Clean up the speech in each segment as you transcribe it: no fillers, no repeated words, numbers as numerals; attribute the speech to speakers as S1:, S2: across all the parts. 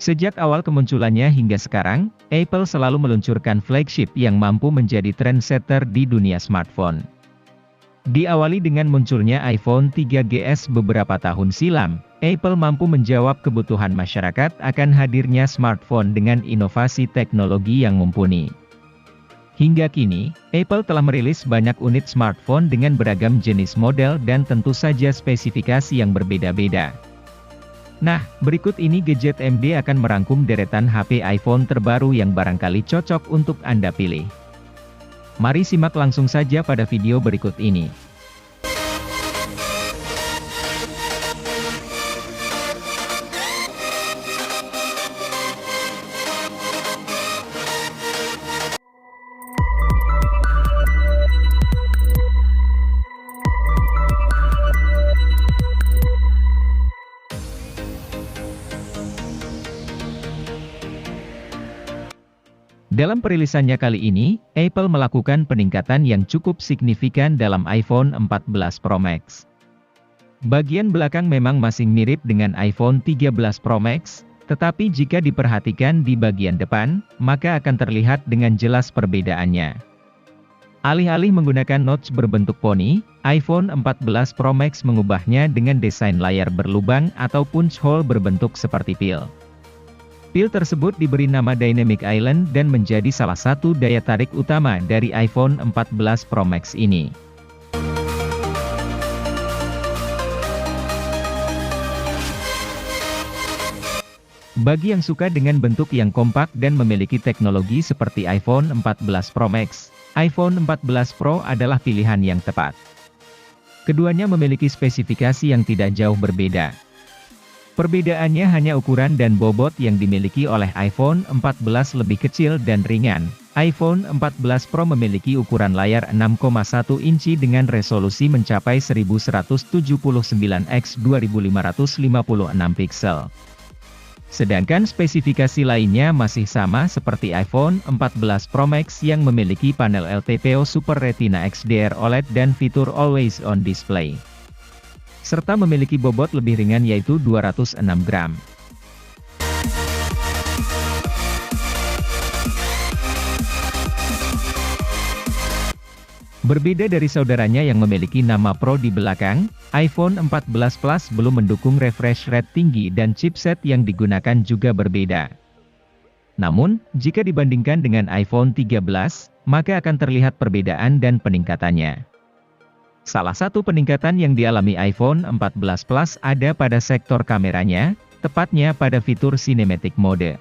S1: Sejak awal kemunculannya hingga sekarang, Apple selalu meluncurkan flagship yang mampu menjadi trendsetter di dunia smartphone. Diawali dengan munculnya iPhone 3GS beberapa tahun silam, Apple mampu menjawab kebutuhan masyarakat akan hadirnya smartphone dengan inovasi teknologi yang mumpuni. Hingga kini, Apple telah merilis banyak unit smartphone dengan beragam jenis model dan tentu saja spesifikasi yang berbeda-beda. Nah, berikut ini Gadget MD akan merangkum deretan HP iPhone terbaru yang barangkali cocok untuk Anda pilih. Mari simak langsung saja pada video berikut ini. Dalam perilisannya kali ini, Apple melakukan peningkatan yang cukup signifikan dalam iPhone 14 Pro Max. Bagian belakang memang masih mirip dengan iPhone 13 Pro Max, tetapi jika diperhatikan di bagian depan, maka akan terlihat dengan jelas perbedaannya. Alih-alih menggunakan notch berbentuk poni, iPhone 14 Pro Max mengubahnya dengan desain layar berlubang atau punch hole berbentuk seperti pil. Pil tersebut diberi nama Dynamic Island dan menjadi salah satu daya tarik utama dari iPhone 14 Pro Max ini. Bagi yang suka dengan bentuk yang kompak dan memiliki teknologi seperti iPhone 14 Pro Max, iPhone 14 Pro adalah pilihan yang tepat. Keduanya memiliki spesifikasi yang tidak jauh berbeda. Perbedaannya hanya ukuran dan bobot yang dimiliki oleh iPhone 14 lebih kecil dan ringan. iPhone 14 Pro memiliki ukuran layar 6,1 inci dengan resolusi mencapai 1179 x 2556 piksel. Sedangkan spesifikasi lainnya masih sama seperti iPhone 14 Pro Max yang memiliki panel LTPO Super Retina XDR OLED dan fitur Always On Display, serta memiliki bobot lebih ringan yaitu 206 gram. Berbeda dari saudaranya yang memiliki nama Pro di belakang, iPhone 14 Plus belum mendukung refresh rate tinggi dan chipset yang digunakan juga berbeda. Namun, jika dibandingkan dengan iPhone 13, maka akan terlihat perbedaan dan peningkatannya. Salah satu peningkatan yang dialami iPhone 14 Plus ada pada sektor kameranya, tepatnya pada fitur Cinematic Mode.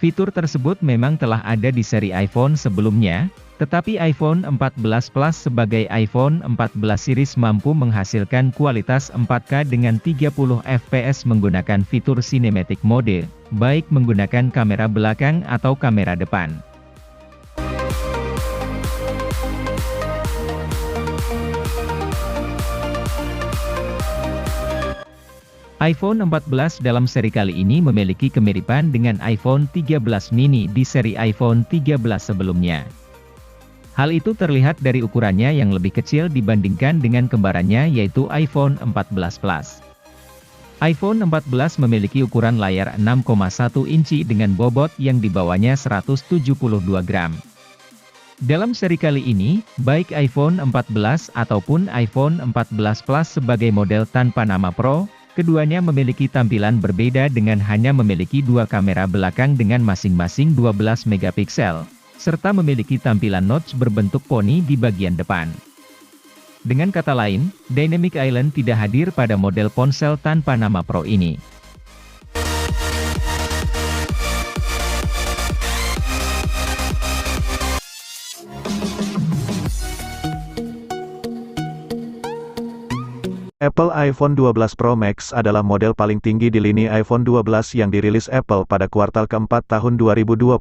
S1: Fitur tersebut memang telah ada di seri iPhone sebelumnya, tetapi iPhone 14 Plus sebagai iPhone 14 series mampu menghasilkan kualitas 4K dengan 30 fps menggunakan fitur Cinematic Mode, baik menggunakan kamera belakang atau kamera depan. iPhone 14 dalam seri kali ini memiliki kemiripan dengan iPhone 13 mini di seri iPhone 13 sebelumnya. Hal itu terlihat dari ukurannya yang lebih kecil dibandingkan dengan kembarannya yaitu iPhone 14 Plus. iPhone 14 memiliki ukuran layar 6,1 inci dengan bobot yang dibawanya 172 gram. Dalam seri kali ini, baik iPhone 14 ataupun iPhone 14 Plus sebagai model tanpa nama Pro, keduanya memiliki tampilan berbeda dengan hanya memiliki dua kamera belakang dengan masing-masing 12 megapiksel, serta memiliki tampilan notch berbentuk poni di bagian depan. Dengan kata lain, Dynamic Island tidak hadir pada model ponsel tanpa nama Pro ini.
S2: Apple iPhone 12 Pro Max adalah model paling tinggi di lini iPhone 12 yang dirilis Apple pada kuartal keempat tahun 2020.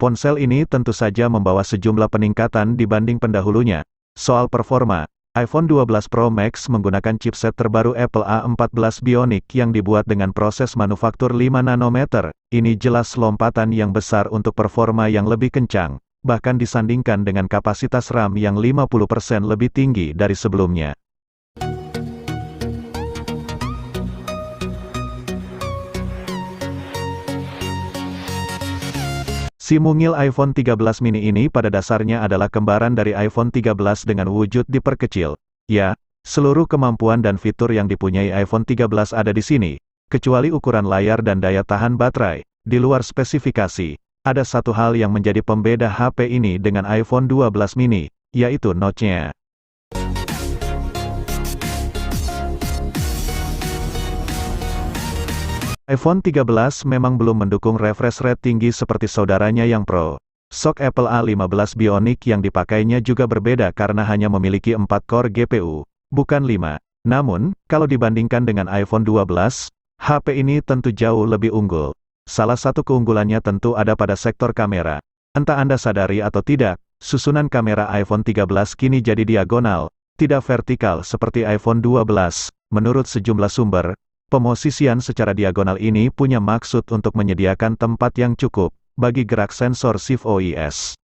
S2: Ponsel ini tentu saja membawa sejumlah peningkatan dibanding pendahulunya. Soal performa, iPhone 12 Pro Max menggunakan chipset terbaru Apple A14 Bionic yang dibuat dengan proses manufaktur 5 nanometer. Ini jelas lompatan yang besar untuk performa yang lebih kencang, bahkan disandingkan dengan kapasitas RAM yang 50% lebih tinggi dari sebelumnya. Si mungil iPhone 13 mini ini pada dasarnya adalah kembaran dari iPhone 13 dengan wujud diperkecil. Ya, seluruh kemampuan dan fitur yang dipunyai iPhone 13 ada di sini, kecuali ukuran layar dan daya tahan baterai. Di luar spesifikasi, ada satu hal yang menjadi pembeda HP ini dengan iPhone 12 mini, yaitu notch-nya. iPhone 13 memang belum mendukung refresh rate tinggi seperti saudaranya yang Pro. Sok Apple A15 Bionic yang dipakainya juga berbeda karena hanya memiliki 4 core GPU, bukan 5. Namun, kalau dibandingkan dengan iPhone 12, HP ini tentu jauh lebih unggul. Salah satu keunggulannya tentu ada pada sektor kamera. Entah Anda sadari atau tidak, susunan kamera iPhone 13 kini jadi diagonal, tidak vertikal seperti iPhone 12. Menurut sejumlah sumber, pemosisian secara diagonal ini punya maksud untuk menyediakan tempat yang cukup bagi gerak sensor Shift OIS.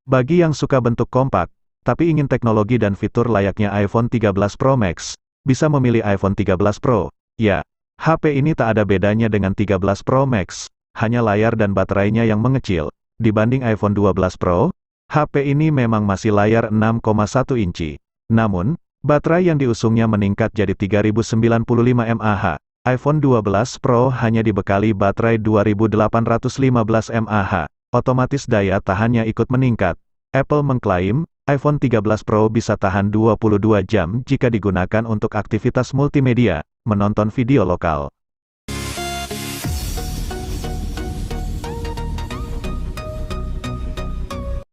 S2: Bagi yang suka bentuk kompak, tapi ingin teknologi dan fitur layaknya iPhone 13 Pro Max, bisa memilih iPhone 13 Pro. Ya, HP ini tak ada bedanya dengan 13 Pro Max. Hanya layar dan baterainya yang mengecil. Dibanding iPhone 12 Pro, HP ini memang masih layar 6,1 inci. Namun, baterai yang diusungnya meningkat jadi 3095 mAh. iPhone 12 Pro hanya dibekali baterai 2815 mAh. Otomatis daya tahannya ikut meningkat. Apple mengklaim, iPhone 13 Pro bisa tahan 22 jam jika digunakan untuk aktivitas multimedia, menonton video lokal.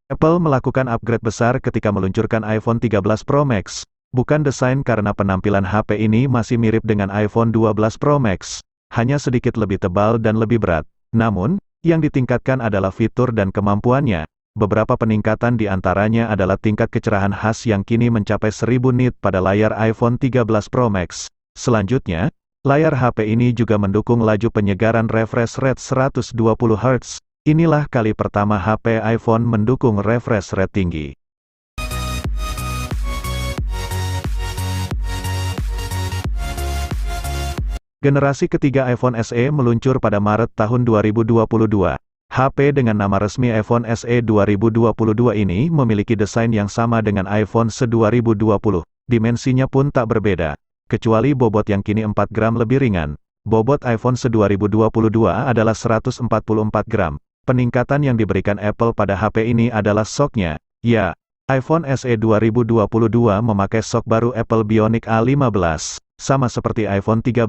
S2: Apple melakukan upgrade besar ketika meluncurkan iPhone 13 Pro Max. Bukan desain karena penampilan HP ini masih mirip dengan iPhone 12 Pro Max, hanya sedikit lebih tebal dan lebih berat. Namun, yang ditingkatkan adalah fitur dan kemampuannya. Beberapa peningkatan di antaranya adalah tingkat kecerahan khas yang kini mencapai 1000 nit pada layar iPhone 13 Pro Max. Selanjutnya, layar HP ini juga mendukung laju penyegaran refresh rate 120 Hz. Inilah kali pertama HP iPhone mendukung refresh rate tinggi. Generasi ketiga iPhone SE meluncur pada Maret tahun 2022. HP dengan nama resmi iPhone SE 2022 ini memiliki desain yang sama dengan iPhone SE 2020. Dimensinya pun tak berbeda, kecuali bobot yang kini 4 gram lebih ringan. Bobot iPhone SE 2022 adalah 144 gram. Peningkatan yang diberikan Apple pada HP ini adalah soknya. Ya, iPhone SE 2022 memakai sok baru Apple Bionic A15, sama seperti iPhone 13.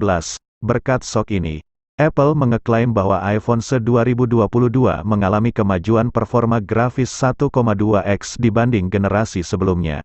S2: Berkat sok ini, Apple mengeklaim bahwa iPhone SE 2022 mengalami kemajuan performa grafis 1,2x dibanding generasi sebelumnya.